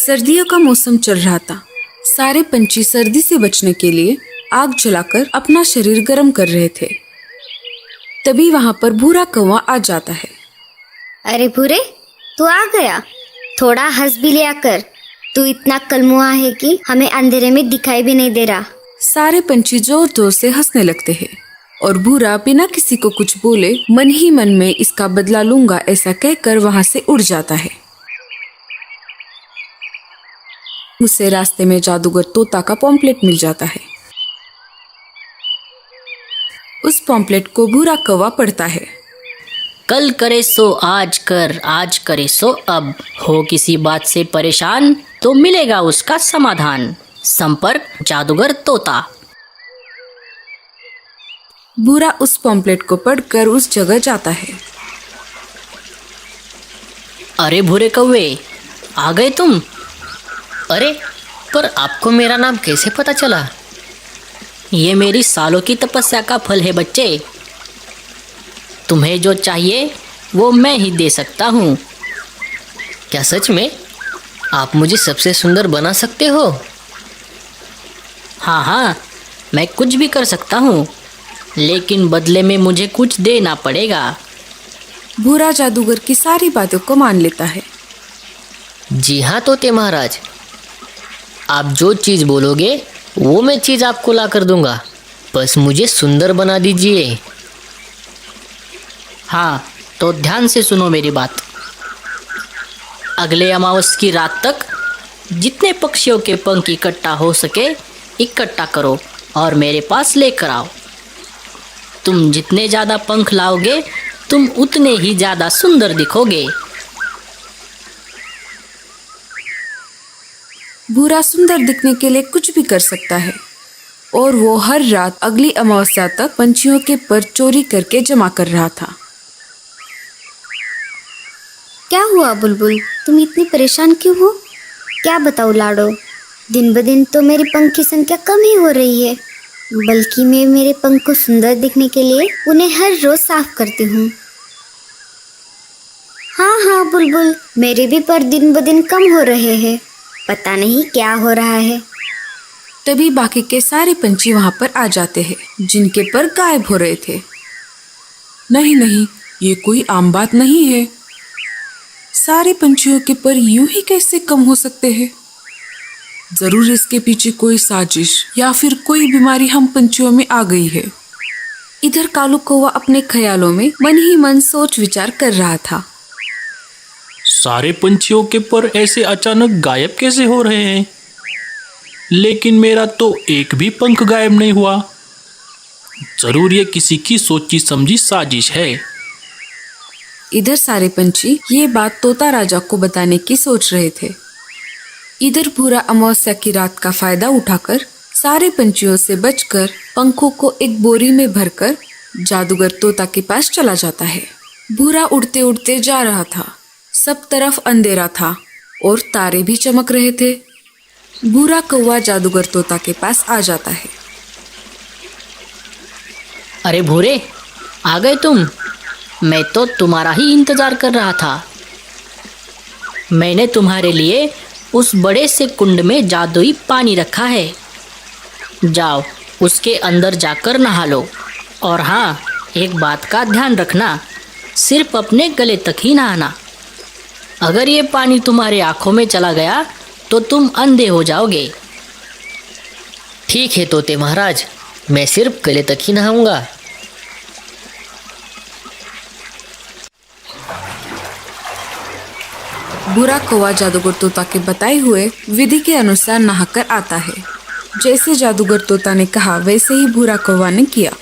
सर्दियों का मौसम चल रहा था। सारे पंछी सर्दी से बचने के लिए आग जलाकर अपना शरीर गर्म कर रहे थे। तभी वहां पर भूरा कौवा आ जाता है। अरे भूरे, तू आ गया। थोड़ा हंस भी लिया कर। तू इतना कलमुआ है कि हमें अंधेरे में दिखाई भी नहीं दे रहा। सारे पंछी जोर जोर से हंसने लगते हैं और भूरा बिना किसी को कुछ बोले मन ही मन में इसका बदला लूंगा ऐसा कहकर वहां से उड़ जाता है। उसे रास्ते में जादूगर तोता का पॉम्पलेट मिल जाता है। उस पॉम्पलेट को भूरा कौवा पढ़ता है। कल करे सो आज कर, आज करे सो अब। हो किसी बात से परेशान तो मिलेगा उसका समाधान। संपर्क जादूगर तोता। भूरा उस पॉम्पलेट को पढ़कर उस जगह जाता है। अरे भूरे कौवे, आ गए तुम? अरे पर आपको मेरा नाम कैसे पता चला? ये मेरी सालों की तपस्या का फल है बच्चे। तुम्हें जो चाहिए वो मैं ही दे सकता हूँ। क्या सच में? आप मुझे सबसे सुंदर बना सकते हो? हाँ हाँ, मैं कुछ भी कर सकता हूँ, लेकिन बदले में मुझे कुछ देना पड़ेगा। भूरा जादूगर की सारी बातों को मान लेता है। जी हाँ तोते महाराज, आप जो चीज़ बोलोगे वो मैं चीज़ आपको ला कर दूंगा। बस मुझे सुंदर बना दीजिए। हाँ, तो ध्यान से सुनो मेरी बात। अगले अमावस की रात तक जितने पक्षियों के पंख इकट्ठा हो सके इकट्ठा करो और मेरे पास लेकर आओ। तुम जितने ज़्यादा पंख लाओगे तुम उतने ही ज़्यादा सुंदर दिखोगे। भूरा सुंदर दिखने के लिए कुछ भी कर सकता है और वो हर रात अगली अमावस्या तक पंछियों के पर चोरी करके जमा कर रहा था। क्या हुआ बुलबुल, तुम इतनी परेशान क्यों हो? क्या बताऊँ लाडो, दिन ब दिन तो मेरे पंख की संख्या कम ही हो रही है। बल्कि मैं मेरे पंख को सुंदर दिखने के लिए उन्हें हर रोज साफ करती हूँ। हाँ हाँ बुलबुल, मेरे भी पर दिन ब दिन कम हो रहे हैं। पता नहीं क्या हो रहा है। तभी बाकी के सारे पंछी वहां पर आ जाते हैं जिनके पर गायब हो रहे थे। नहीं नहीं, ये कोई आम बात नहीं है। सारे पंछियों के पर यूं ही कैसे कम हो सकते हैं? जरूर इसके पीछे कोई साजिश या फिर कोई बीमारी हम पंछियों में आ गई है। इधर कालू कौवा अपने ख्यालों में मन ही मन सोच विचार कर रहा था। सारे पंछियों के पर ऐसे अचानक गायब कैसे हो रहे हैं? लेकिन मेरा तो एक भी पंख गायब नहीं हुआ। जरूर ये किसी की सोची समझी साजिश है। इधर सारे पंछी ये बात तोता राजा को बताने की सोच रहे थे। इधर भूरा अमावस्या की रात का फायदा उठाकर सारे पंछियों से बचकर पंखों को एक बोरी में भरकर जादूगर तोता के पास चला जाता है। भूरा उड़ते उड़ते जा रहा था। सब तरफ अंधेरा था और तारे भी चमक रहे थे। भूरा कौवा जादूगर तोता के पास आ जाता है। अरे भूरे, आ गए तुम? मैं तो तुम्हारा ही इंतजार कर रहा था। मैंने तुम्हारे लिए उस बड़े से कुंड में जादुई पानी रखा है। जाओ उसके अंदर जाकर नहा लो। और हाँ, एक बात का ध्यान रखना, सिर्फ अपने गले तक ही नहाना। अगर ये पानी तुम्हारे आँखों में चला गया तो तुम अंधे हो जाओगे। ठीक है तोते महाराज, मैं सिर्फ गले तक ही नहाऊंगा। भूरा कौवा जादूगर तोता के बताए हुए विधि के अनुसार नहाकर आता है। जैसे जादूगर तोता ने कहा वैसे ही भूरा कौवा ने किया।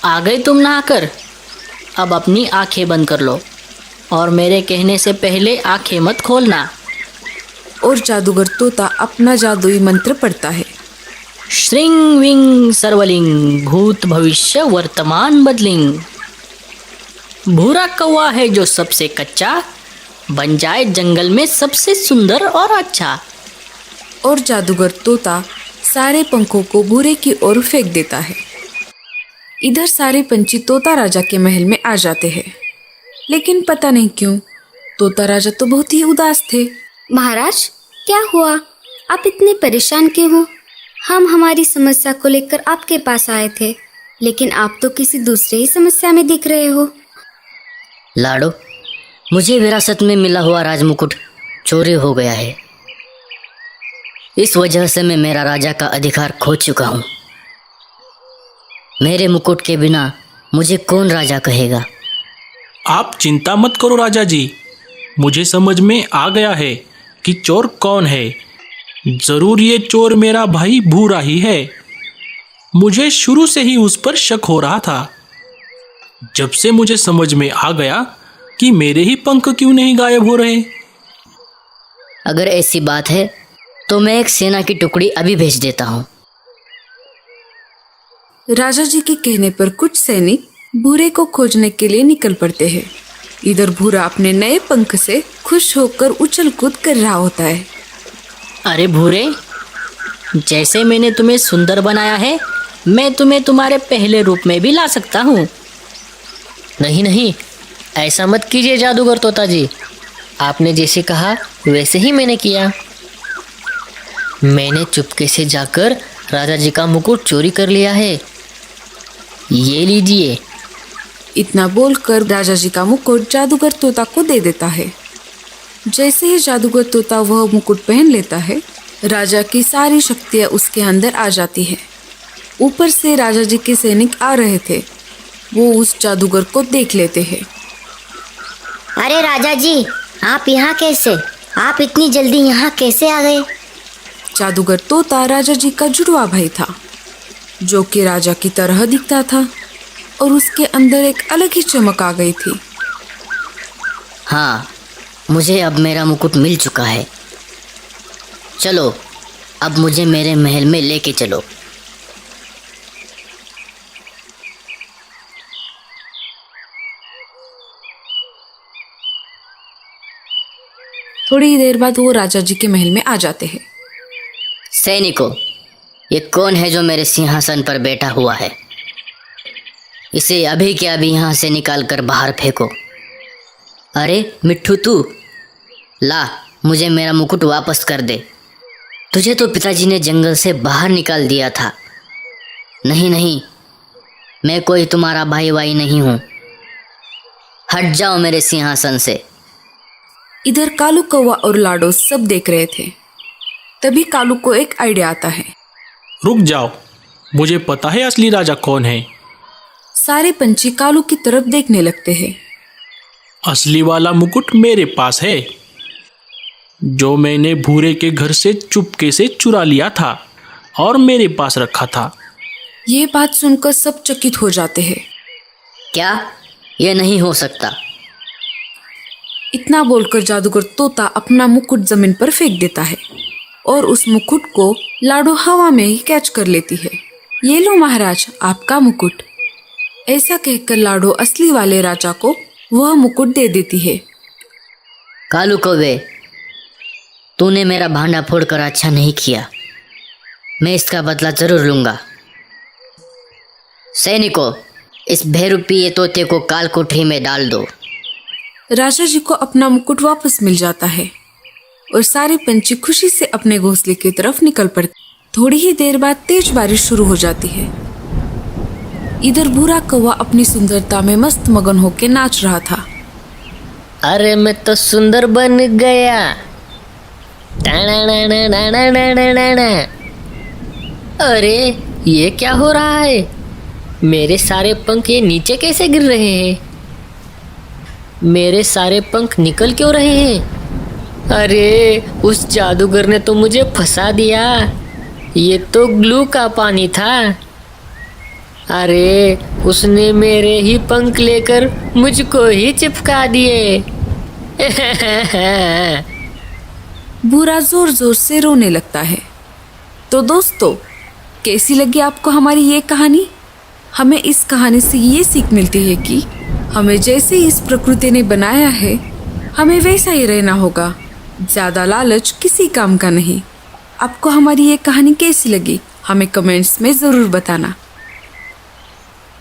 आ गए तुम नहाकर? अब अपनी आंखें बंद कर लो और मेरे कहने से पहले आंखें मत खोलना। और जादूगर तोता अपना जादुई मंत्र पढ़ता है। श्रिंग विंग सर्वलिंग भूत भविष्य वर्तमान बदलिंग। भूरा कौवा है जो सबसे कच्चा, बन जाए जंगल में सबसे सुंदर और अच्छा। और जादूगर तोता सारे पंखों को भूरे की ओर फेंक देता है। इधर सारे पंछी तोता राजा के महल में आ जाते हैं। लेकिन पता नहीं क्यों तोता राजा तो बहुत ही उदास थे। महाराज, क्या हुआ? आप इतने परेशान क्यों हो? हम हमारी समस्या को लेकर आपके पास आए थे, लेकिन आप तो किसी दूसरे ही समस्या में दिख रहे हो। लाडो, मुझे विरासत में मिला हुआ राजमुकुट चोरी हो गया है। इस वजह से मैं मेरा राजा का अधिकार खो चुका हूँ। मेरे मुकुट के बिना मुझे कौन राजा कहेगा? आप चिंता मत करो राजा जी, मुझे समझ में आ गया है कि चोर कौन है। जरूर ये चोर मेरा भाई भूरा ही है। मुझे शुरू से ही उस पर शक हो रहा था। जब से मुझे समझ में आ गया कि मेरे ही पंख क्यों नहीं गायब हो रहे। अगर ऐसी बात है तो मैं एक सेना की टुकड़ी अभी भेज देता हूँ। राजा जी के कहने पर कुछ सैनिक भूरे को खोजने के लिए निकल पड़ते हैं। इधर भूरा अपने नए पंख से खुश होकर उछल कूद कर रहा होता है। अरे भूरे, जैसे मैंने तुम्हें सुंदर बनाया है, मैं तुम्हें तुम्हारे पहले रूप में भी ला सकता हूँ। नहीं नहीं, ऐसा मत कीजिए जादूगर तोता जी। आपने जैसे कहा वैसे ही मैंने किया। मैंने चुपके से जाकर राजा जी का मुकुट चोरी कर लिया है। ये लीजिए। इतना बोलकर राजा जी का मुकुट जादूगर तोता को दे देता है। जैसे ही जादूगर तोता वह मुकुट पहन लेता है, राजा की सारी शक्तियाँ उसके अंदर आ जाती है। ऊपर से राजा जी के सैनिक आ रहे थे, वो उस जादूगर को देख लेते हैं। अरे राजा जी, आप यहाँ कैसे? आप इतनी जल्दी यहाँ कैसे आ गए? जादूगर तोता राजा जी का जुड़वा भाई था, जो कि राजा की तरह दिखता था और उसके अंदर एक अलग ही चमक आ गई थी। हाँ, मुझे अब मेरा मुकुट मिल चुका है। चलो, अब मुझे मेरे महल में लेके चलो। थोड़ी ही देर बाद वो राजा जी के महल में आ जाते हैं। सैनिकों, ये कौन है जो मेरे सिंहासन पर बैठा हुआ है? इसे अभी के अभी यहाँ से निकाल कर बाहर फेंको। अरे मिट्ठू, तू ला, मुझे मेरा मुकुट वापस कर दे। तुझे तो पिताजी ने जंगल से बाहर निकाल दिया था। नहीं नहीं, मैं कोई तुम्हारा भाई वाई नहीं हूँ। हट जाओ मेरे सिंहासन से। इधर कालू कौवा और लाडो सब देख रहे थे। तभी कालू को एक आइडिया आता है। रुक जाओ, मुझे पता है असली राजा कौन है। सारे पंछी कालू की तरफ देखने लगते हैं। असली वाला मुकुट मेरे पास है, जो मैंने भूरे के घर से चुपके से चुरा लिया था और मेरे पास रखा था। ये बात सुनकर सब चकित हो जाते हैं। क्या? यह नहीं हो सकता। इतना बोलकर जादूगर तोता अपना मुकुट जमीन पर फेंक देता है और उस मुकुट को लाडो हवा में ही कैच कर लेती है। ये लो महाराज, आपका मुकुट। ऐसा कहकर लाडो असली वाले राजा को वह मुकुट दे देती है। कालू कौवे, तूने मेरा भांडा फोड़कर अच्छा नहीं किया। मैं इसका बदला जरूर लूंगा। सैनिकों, इस बेरुपये तोते को काल कोठरी में डाल दो। राजा जी को अपना मुकुट वापस मिल जाता है और सारे पंछी खुशी से अपने घोंसले की तरफ निकल पड़ते। थोड़ी ही देर बाद तेज बारिश शुरू हो जाती है। इधर भूरा कौवा अपनी सुंदरता में मस्त मगन होकर नाच रहा था। अरे मैं तो सुंदर बन गया। अरे ये क्या हो रहा है? मेरे सारे पंख ये नीचे कैसे गिर रहे हैं? मेरे सारे पंख निकल क्यों रहे हैं? अरे उस जादूगर ने तो मुझे फंसा दिया। ये तो ग्लू का पानी था। अरे उसने मेरे ही पंख लेकर मुझको ही चिपका दिए। भूरा जोर जोर से रोने लगता है। तो दोस्तों, कैसी लगी आपको हमारी ये कहानी? हमें इस कहानी से ये सीख मिलती है कि हमें जैसे इस प्रकृति ने बनाया है, हमें वैसा ही रहना होगा। ज़्यादा लालच किसी काम का नहीं। आपको हमारी ये कहानी कैसी लगी? हमें कमेंट्स में ज़रूर बताना।